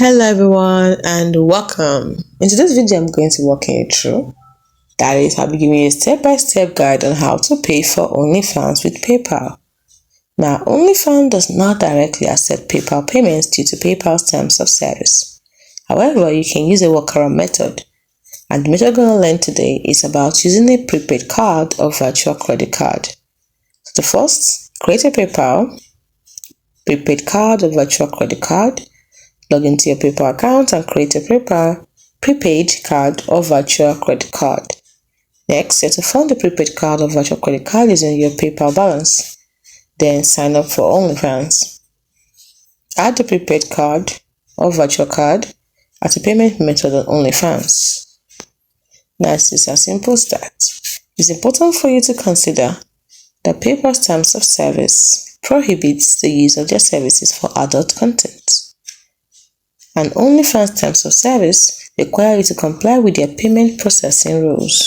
Hello everyone and welcome. In today's video I'm going to walk you through. That is, I'll be giving you a step-by-step guide on how to pay for Onlyfans with PayPal. Now, Onlyfans does not directly accept PayPal payments due to PayPal's terms of service. However, you can use a workaround method. And the method we're going to learn today is about using a prepaid card or virtual credit card. So first, create a PayPal, prepaid card or virtual credit card. Log into your PayPal account and create a PayPal prepaid card or virtual credit card. Next, you have to fund the prepaid card or virtual credit card using your PayPal balance. Then sign up for Onlyfans. Add the prepaid card or virtual card as a payment method on Onlyfans. Now, this is a simple start. It's important for you to consider that PayPal's terms of service prohibits the use of their services for adult content. And Onlyfans terms of service require you to comply with their payment processing rules.